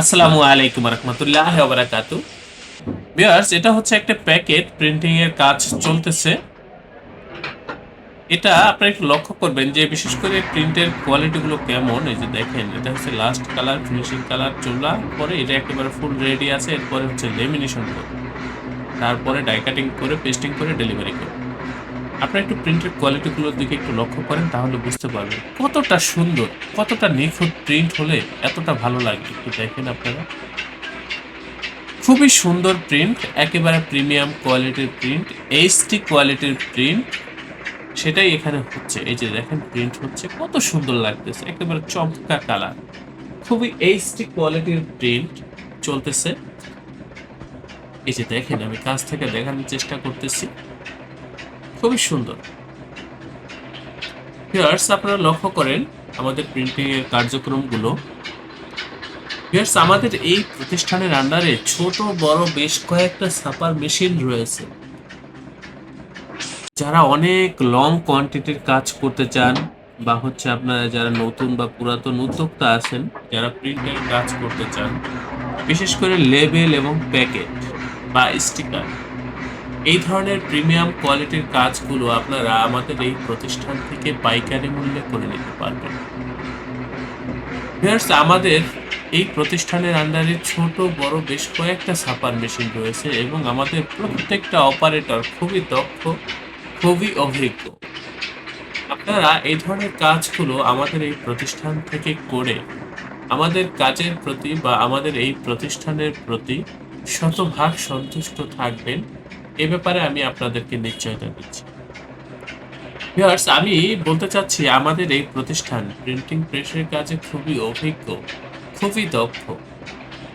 আসসালামু আলাইকুম রহমতুল্লাহ বারাকাতু। ভিউয়ার্স, এটা হচ্ছে একটা প্যাকেট প্রিন্টিং এর কাজ চলতেছে। এটা আপনারা একটু লক্ষ্য করবেন যে বিশেষ করে প্রিন্টের কোয়ালিটি গুলো কেমন। এই যে দেখেন, এটা হচ্ছে লাস্ট কালার, ফিনিশিং কালার চলা পরে এটা একেবারে ফুল রেডি আছে। এরপরে হচ্ছে লেমিনেশন করে, তারপরে ডাই কাটিং করে পেস্টিং করে ডেলিভারি করে। আপনারা একটু প্রিন্টের কোয়ালিটি গুলোর দিকে একটু লক্ষ্য করেন, তাহলে বুঝতে পারবেন কতটা সুন্দর, কতটা নিখুঁত প্রিন্ট হলে এতটা ভালো লাগে। একটু দেখেন আপনারা, খুবই সুন্দর প্রিন্ট, একেবারে প্রিমিয়াম কোয়ালিটির প্রিন্ট, এইচডি কোয়ালিটির প্রিন্ট, সেটাই এখানে হচ্ছে। এই যে দেখেন, প্রিন্ট হচ্ছে কত সুন্দর লাগতেছে, একেবারে চমৎকার কালার, খুবই এইচডি কোয়ালিটির প্রিন্ট চলতেছে। এই যে দেখেন, আমি কাছ থেকে দেখানোর চেষ্টা করতেছি, খুবই সুন্দর। ভিউয়ার্স, আপনারা লক্ষ্য করেন আমাদের প্রিন্টিং এর কার্যক্রমগুলো। ভিউয়ার্স, আমাদের এই প্রতিষ্ঠানের আন্ডারে ছোট বড় বেশ কয়েকটা ছাপার মেশিন রয়েছে। যারা অনেক লং কোয়ান্টিটির কাজ করতে চান, বা হচ্ছে আপনারা যারা নতুন বা পুরাতন উদ্যোক্তা আছেন, যারা প্রিন্টের কাজ করতে চান, বিশেষ করে লেবেল এবং প্যাকেট বা স্টিকার, এই ধরনের প্রিমিয়াম কোয়ালিটির কাজগুলো আপনারা আমাদের এই প্রতিষ্ঠান থেকে পাইকারি মূল্যে করে নিতে পারবেন। ভিউয়ার্স, আমাদের এই প্রতিষ্ঠানের আন্ডারে ছোট বড় বেশ কয়েকটা ছাপার মেশিন রয়েছে এবং আমাদের প্রত্যেকটা অপারেটর খুবই দক্ষ, খুবই অভিজ্ঞ। আপনারা এই ধরনের কাজগুলো আমাদের এই প্রতিষ্ঠান থেকে করে আমাদের কাজের প্রতি বা আমাদের এই প্রতিষ্ঠানের প্রতি শতভাগ সন্তুষ্ট থাকবেন, এ ব্যাপারে আমি আপনাদেরকে নিশ্চয়তা দিচ্ছি। ভিউয়ার্স, আমি বলতে চাচ্ছি আমাদের এই প্রতিষ্ঠান প্রিন্টিং প্রেসের কাজে খুবই অভিজ্ঞ, খুবই দক্ষ।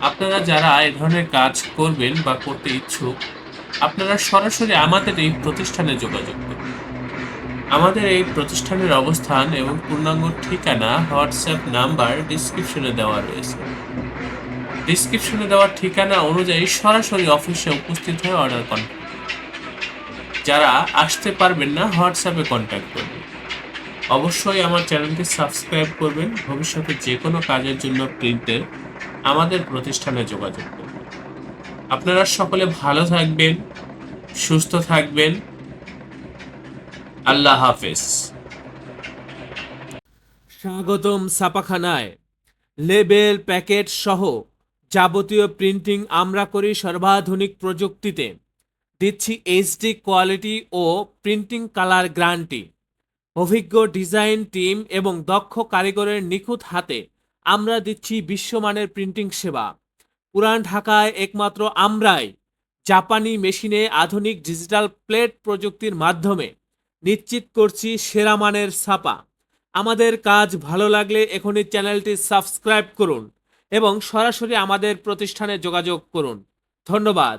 আপনারা যারা এই ধরনের কাজ করবেন বা করতে ইচ্ছুক, আপনারা সরাসরি আমাদের এই প্রতিষ্ঠানে যোগাযোগ করুন। আমাদের এই প্রতিষ্ঠানের অবস্থান এবং পূর্ণাঙ্গ ঠিকানা, হোয়াটসঅ্যাপ নাম্বার ডিসক্রিপশনে দেওয়া রয়েছে। ডিসক্রিপশনে দেওয়া ঠিকানা অনুযায়ী সরাসরি অফিসে উপস্থিত হয়ে অর্ডার করুন। যারা আসতে পারবেন না, হোয়াটসঅ্যাপে কন্ট্যাক্ট করবেন। অবশ্যই আমার চ্যানেলটি সাবস্ক্রাইব করবেন। ভবিষ্যতে যে কোনো কাজের জন্য প্রিন্টের আমাদের প্রতিষ্ঠানে যোগাযোগ করবেন। আপনারা সকলে ভালো থাকবেন, সুস্থ থাকবেন। আল্লাহ হাফেজ। স্বাগতম ছাপাখানায়। লেবেল প্যাকেট সহ যাবতীয় প্রিন্টিং আমরা করি সর্বাধুনিক প্রযুক্তিতে। দিচ্ছি এইচডি কোয়ালিটি ও প্রিন্টিং কালার গ্যারান্টি। অভিজ্ঞ ডিজাইন টিম এবং দক্ষ কারিগরের নিখুঁত হাতে আমরা দিচ্ছি বিশ্বমানের প্রিন্টিং সেবা। পুরান ঢাকায় একমাত্র আমরাই জাপানি মেশিনে আধুনিক ডিজিটাল প্লেট প্রযুক্তির মাধ্যমে নিশ্চিত করছি সেরা মানের ছাপা। আমাদের কাজ ভালো লাগলে এখনই চ্যানেলটি সাবস্ক্রাইব করুন এবং সরাসরি আমাদের প্রতিষ্ঠানে যোগাযোগ করুন। ধন্যবাদ।